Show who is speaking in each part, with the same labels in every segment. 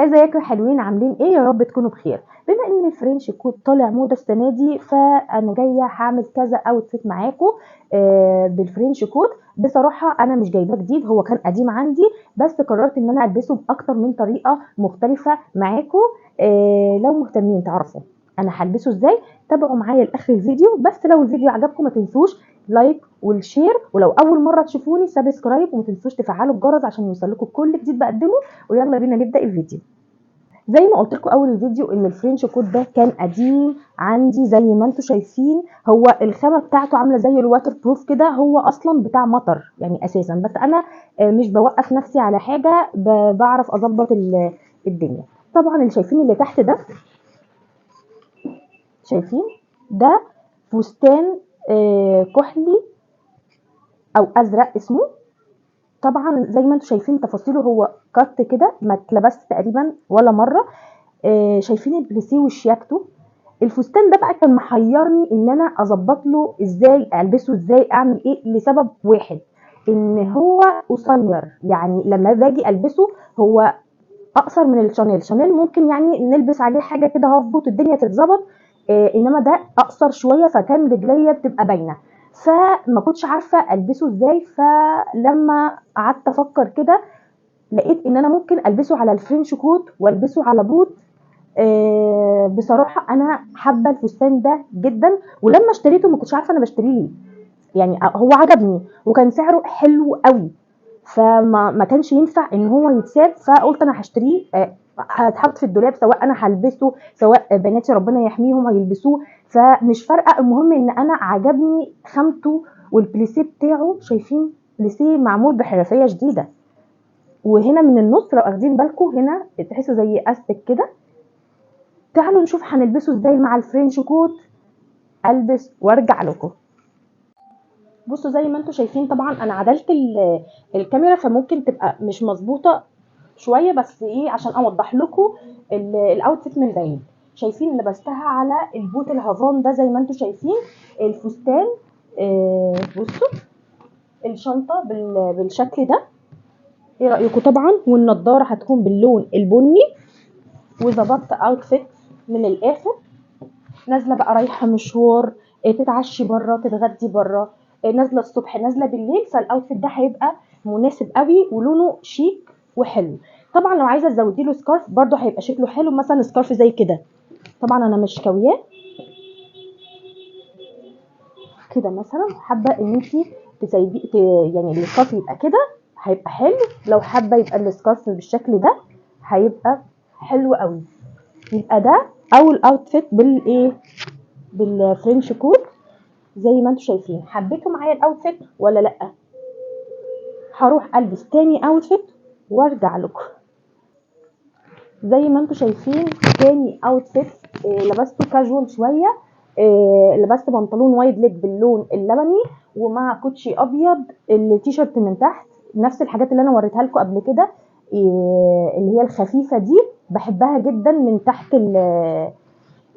Speaker 1: ازيكم يا حلوين، عاملين ايه؟ يا رب تكونوا بخير. بما ان الفرنش كوت طالع موضه السنه دي، فانا جايه هعمل كذا اوتفيت معاكم بالفرنش كوت. بصراحه انا مش جايباه جديد، هو كان قديم عندي، بس قررت ان انا البسه باكتر من طريقه مختلفه معاكم. لو مهتمين تعرفوا انا هلبسه ازاي، تابعوا معايا لاخر الفيديو. بس لو الفيديو عجبكم ما تنسوش لايك والشير، ولو اول مره تشوفوني سبسكرايب، وما تنسوش تفعلوا الجرس عشان يوصلكم كل جديد بقدمه. ويلا بينا نبدا الفيديو. زي ما قلت لكم اول الفيديو ان الفرنش كوت ده كان قديم عندي، زي ما انتم شايفين هو الخامه بتاعته عامله زي الواتر بروف كده، هو اصلا بتاع مطر يعني اساسا، بس انا مش بوقف نفسي على حاجه، بعرف اظبط الدنيا. طبعا اللي شايفين اللي تحت ده، شايفين ده فستان كحلي او ازرق اسمه. طبعا زي ما انتم شايفين تفاصيله، هو كات كده ما اتلبس تقريبا ولا مره. شايفين البليسيه وشياكته. الفستان ده بقى كان محيرني ان انا اظبط له ازاي، البسه ازاي، اعمل ايه، لسبب واحد ان هو قصير. يعني لما باجي البسه هو اقصر من الشانيل. شانيل ممكن يعني نلبس عليه حاجه كده هظبط الدنيا تتظبط، انما ده اقصر شويه، فكان رجليا بتبقى باينه، فما كنتش عارفه البسه ازاي. فلما قعدت افكر كده لقيت ان انا ممكن البسه على الفرنش كوت والبسه على بوت. بصراحه انا حابه الفستان ده جدا، ولما اشتريته ما كنتش عارفه انا بشتريه ليه. يعني هو عجبني وكان سعره حلو قوي، فما كانش ينفع ان هو يتساب، فقلت انا هشتريه. هتحط في الدولاب، سواء انا هلبسه سواء بناتي ربنا يحميهم هيلبسوه، فمش فارقه. المهم ان انا عجبني خامته والبليسيه بتاعه. شايفين بليسيه معمول بحرفيه شديده، وهنا من النص لو اخدين بالكم هنا تحسوا زي استك كده. تعالوا نشوف هنلبسه ازاي مع الفرنش كوت. البس وارجع لكم. بصوا زي ما انتم شايفين، طبعا انا عدلت الكاميرا فممكن تبقى مش مظبوطه شويه، بس ايه عشان اوضح لكم الاوتفيت من بعيد. شايفين لبستها على البوت الهافان ده زي ما انتم شايفين. الفستان بصوا الشنطه بالشكل ده. ايه رايكم؟ طبعا والنضاره هتكون باللون البني، وظبطت اوتفيت من الاخر. نازله بقى رايحه مشوار، تتعشي بره، تتغدي بره، نازله الصبح، نازله بالليل، فالاوتفيت ده هيبقى مناسب قوي ولونه شيك وحلو. طبعا لو عايزه تزودي له سكارف برده هيبقى شكله حلو، مثلا سكارف زي كده. طبعا انا مش كاوياه كده، مثلا حابه ان انت تسيبي يعني السكارف يبقى كده هيبقى حلو. لو حابه يبقى السكارف بالشكل ده هيبقى حلو قوي. يبقى ده اول اوتفيت بالايه، بالفرنش كوت. زي ما انتم شايفين، حبيتوا معايا الاوتفيت ولا لا؟ هروح البس تاني اوتفيت وارجع لكم. زي ما انتم شايفين تاني اوتفيت لبسته كاجوال شويه. لبست بنطلون وايد ليج باللون اللبني، ومع كوتشي ابيض، التيشيرت من تحت نفس الحاجات اللي انا وريتها لكم قبل كده، اللي هي الخفيفه دي بحبها جدا. من تحت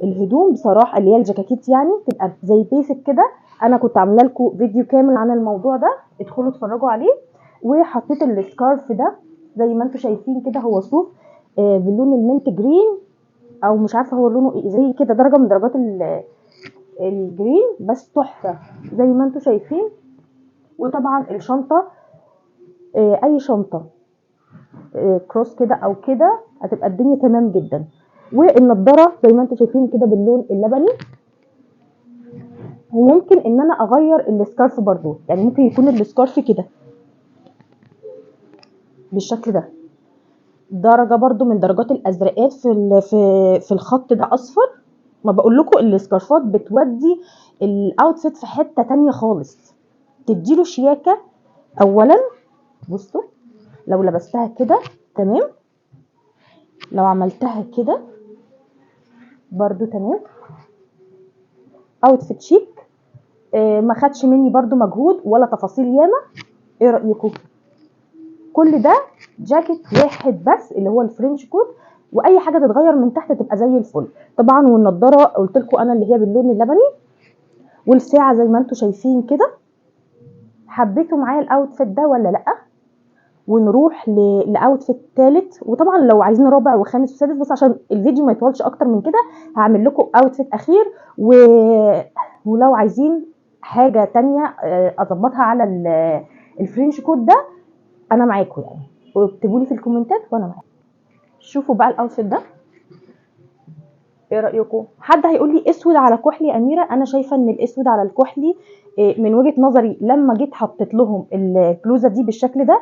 Speaker 1: الهدوم بصراحه، اللي هي الجاكيت، يعني تبقى زي بيسك كده. انا كنت عامله لكم فيديو كامل عن الموضوع ده، ادخلوا اتفرجوا عليه. وحطيت السكارف ده زي ما انتم شايفين كده، هو صوف باللون المنت جرين، او مش عارفه هو لونه ايه، زي كده درجه من درجات الجرين، بس تحفه زي ما انتم شايفين. وطبعا الشنطه اي شنطه كروس كده او كده هتبقى الدنيا تمام جدا. والنضاره زي ما انتم شايفين كده باللون اللبني. وممكن ان انا اغير السكارف برضو، يعني ممكن يكون السكارف كده بالشكل ده، درجه برضو من درجات الازرقات في الخط ده اصفر. ما بقول لكم السكارفات بتودي الاوتفيت في حته تانية خالص، تديله شياكه. اولا بصوا لو لبستها كده تمام، لو عملتها كده برضو تمام، اوتفيت شيك. ما خدش مني برضو مجهود ولا تفاصيل ياما. ايه رايكم؟ كل ده جاكيت واحد بس اللي هو الفرنش كوت، واي حاجه تتغير من تحت تبقى زي الفل. طبعا والنضاره قلت لكم انا اللي هي باللون اللبني، والساعه زي ما انتم شايفين كده. حبيتوا معايا الاوتفيت ده ولا لا؟ ونروح لاوتفيت ثالث. وطبعا لو عايزين رابع وخامس وسادس، بس عشان الفيديو ما يطولش اكتر من كده هعمل لكم اوتفيت اخير. ولو عايزين حاجه تانية اظبطها على الفرنش كود ده، انا معاكم يعني، واكتبوا لي في الكومنتات وانا معاكم. شوفوا بقى الاوتفيت ده، ايه رايكم؟ حد هيقول لي اسود على كحلي يا اميره. انا شايفه ان الاسود على الكحلي من وجهه نظري لما جيت حطيت لهم البلوزه دي بالشكل ده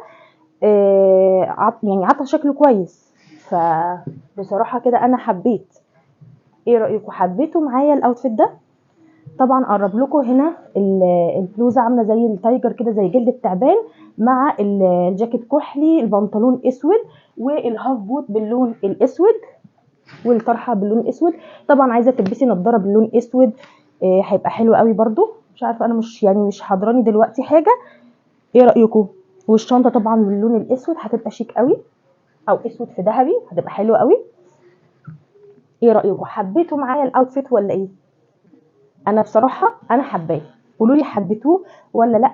Speaker 1: يعني عطى شكله كويس. فبصراحه كده انا حبيت. ايه رايكم؟ حبيتوا معايا الاوتفيت ده؟ طبعا قرب لكم هنا البلوزه عامله زي التايجر كده، زي جلد التعبان، مع الجاكيت كحلي، البنطلون اسود، والهاف بوت باللون الاسود، والطرحه باللون الاسود. طبعا عايزه تلبسي نضاره باللون اسود هيبقى حلو قوي برضو. مش عارفه، انا مش حاضراني دلوقتي حاجه. ايه رايكم؟ والشنطه طبعا باللون الاسود هتبقى شيك قوي، او اسود في ذهبي هتبقى حلوه قوي. ايه رايكم؟ حبيتوا معايا الاوتفيت ولا ايه؟ انا بصراحه انا حباه. قولوا لي حبيتوه ولا لا.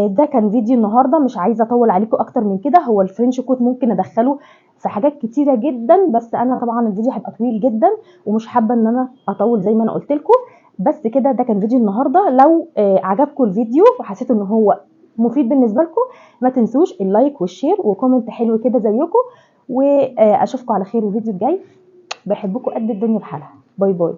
Speaker 1: ده كان فيديو النهارده، مش عايزه اطول عليكم اكتر من كده. هو الفرنش كوت ممكن ادخله في حاجات كتيره جدا، بس انا طبعا الفيديو هيبقى طويل جدا ومش حابه ان انا اطول زي ما انا قلت لكم. بس كده ده كان فيديو النهارده. لو عجبكم الفيديو وحسيتوا ان هو مفيد بالنسبه لكم، ما تنسوش اللايك والشير وكومنت حلو كده زيكم. واشوفكم على خير الفيديو الجاي. بحبكم قد الدنيا بحالها. باي باي.